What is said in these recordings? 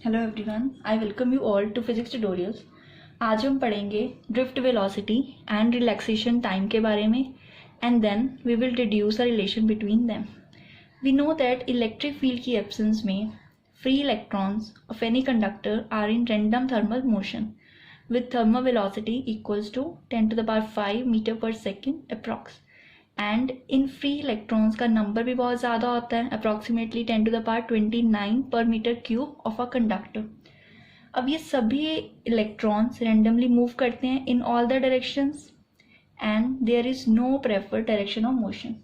Hello everyone, I welcome you all to physics tutorials. आज हम पढ़ेंगे drift velocity and relaxation time के बारे में, and then we will deduce a relation between them. We know that electric field की absence में free electrons of any conductor are in random thermal motion with thermal velocity equals to 10 to the power 5 meter per second approx. And in free electrons का number भी बहुत ज़्यादा होता है, approximately 10 to the power 29 per metre cube of a conductor. अब ये सभी electrons randomly move करते हैं in all the directions and there is no preferred direction of motion.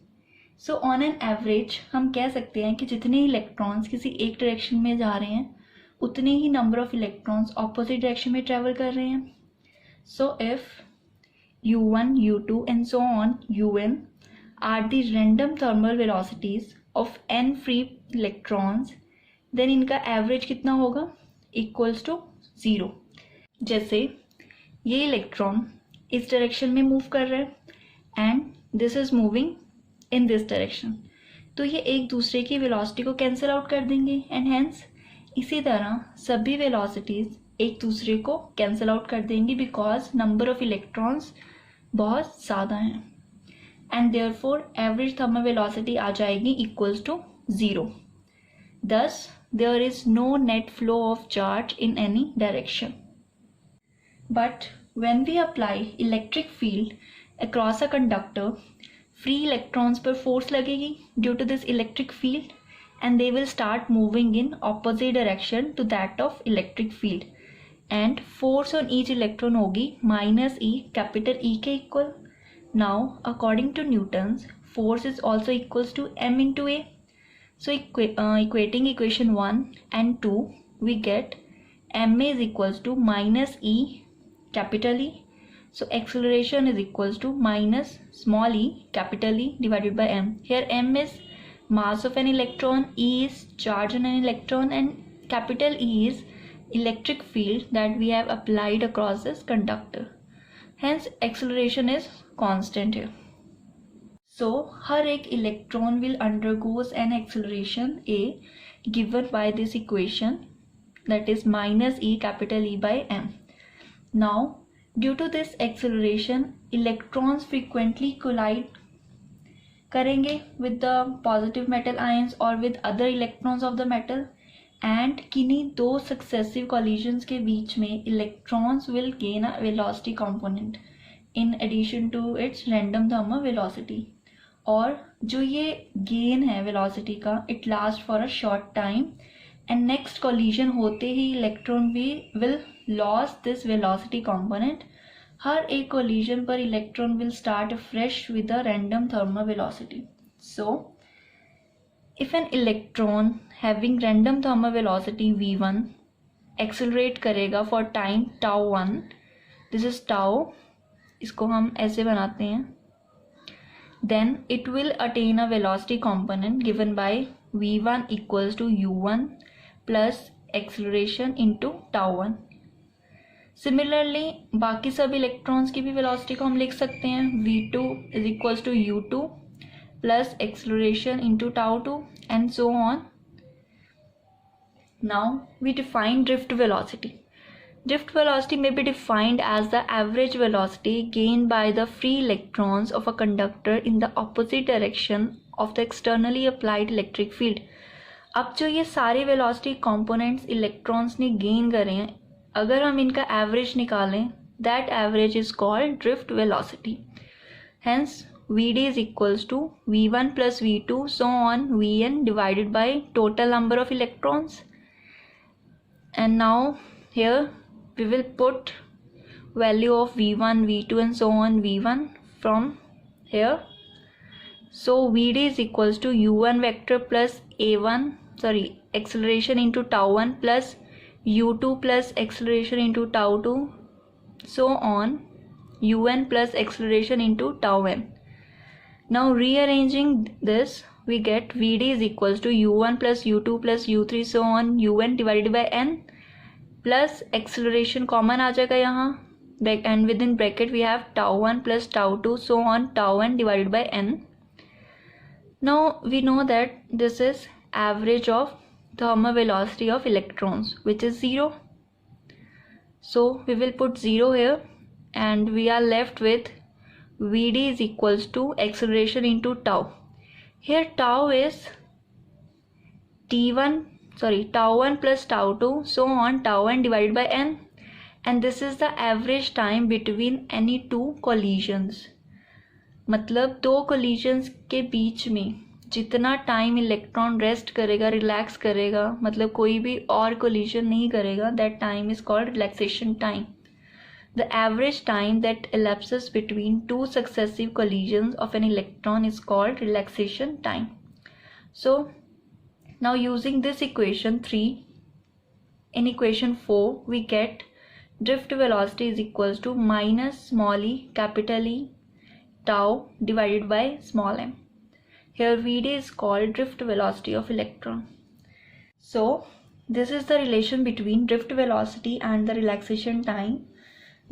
So on an average हम कह सकते हैं कि जितने इलेक्ट्रॉन्स किसी एक डायरेक्शन में जा रहे हैं उतने ही number of electrons opposite direction में ट्रेवल कर रहे हैं। So if u1, u2 and so on un are the random thermal velocities of n free electrons, then इनका एवरेज कितना होगा, इक्वल्स टू 0। जैसे ये इलेक्ट्रॉन इस डायरेक्शन में मूव कर रहा है and this is moving in this direction, तो ये एक दूसरे की वेलोसिटी को कैंसिल आउट कर देंगे एंड हेंस इसी तरह सभी वेलोसिटीज एक दूसरे को कैंसिल आउट कर देंगी बिकॉज नंबर ऑफ इलेक्ट्रॉन्स बहुत ज़्यादा हैं and therefore average thermal velocity आ जाएगी equals to 0। thus there is no net flow of charge in any direction. But when we apply electric field across a conductor, free electrons पर force लगेगी due to this electric field and they will start moving in opposite direction to that of electric field, and force on each electron होगी minus E, capital E के equal. Now according to Newton's, force is also equals to m into A. So equating equation 1 and 2, we get ma is equals to minus E, capital E. So acceleration is equals to minus small e, capital E divided by m. Here m is mass of an electron, E is charge on an electron, and capital E is electric field that we have applied across this conductor. Hence acceleration is constant here. So हर एक electron will undergoes an acceleration a given by this equation, that is minus E, capital E by m. Now due to this acceleration electrons frequently collide करेंगे with the positive metal ions or with other electrons of the metal, and किन्हीं दो successive collisions के बीच में electrons will gain a velocity component in addition to its random thermal velocity. और जो ये gain है velocity का, it last for a short time and next collision होते ही इलेक्ट्रॉन भी will loss this velocity component. हर एक कोलिजन पर electron will start fresh with a random thermal velocity. So if an electron having random thermal velocity v1 accelerate करेगा for time τ1, this is tau, इसको हम ऐसे बनाते हैं, then it will attain a velocity component given by v1 equals to u1 plus acceleration into τ1. Similarly बाकी सब electrons की भी वेलोसिटी को हम लिख सकते हैं, v2 is equals to u2 plus acceleration into τ2 and so on. Now we define drift velocity. Drift velocity may be defined as the average velocity gained by the free electrons of a conductor in the opposite direction of the externally applied electric field. अब जो ये सारे velocity components electrons ने gain करे हैं, अगर हम इनका average निकालें, that average is called drift velocity. Hence Vd is equals to v1 plus v2 so on vn divided by total number of electrons. And now here we will put value of v1, v2 and so on v1 from here. So Vd is equals to u1 vector plus acceleration into τ1 plus u2 plus acceleration into τ2 so on un plus acceleration into τn. Now rearranging this, we get Vd is equals to u1 plus u2 plus u3 so on un divided by n plus acceleration common आ जाएगा यहाँ, and with in bracket we have τ1 plus τ2 so on τn divided by n. Now we know that this is average of thermal velocity of electrons, which is 0. So we will put 0 here, and we are left with Vd is equals to acceleration into tau. Here tau is tau 1 plus tau 2, so on, tau 1 divided by n, and this is the average time between any two collisions. मतलब दो collisions के बीच में जितना time electron rest करेगा, relax करेगा, मतलब कोई भी और कोलिजन नहीं करेगा, that time is called relaxation time. The average time that elapses between two successive collisions of an electron is called relaxation time. So now using this equation 3, in equation 4 we get drift velocity is equals to minus small e capital E tau divided by small m. Here Vd is called drift velocity of electron. So this is the relation between drift velocity and the relaxation time.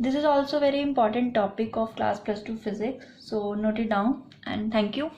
This is also very important topic of class +2 physics. So note it down, and thank you.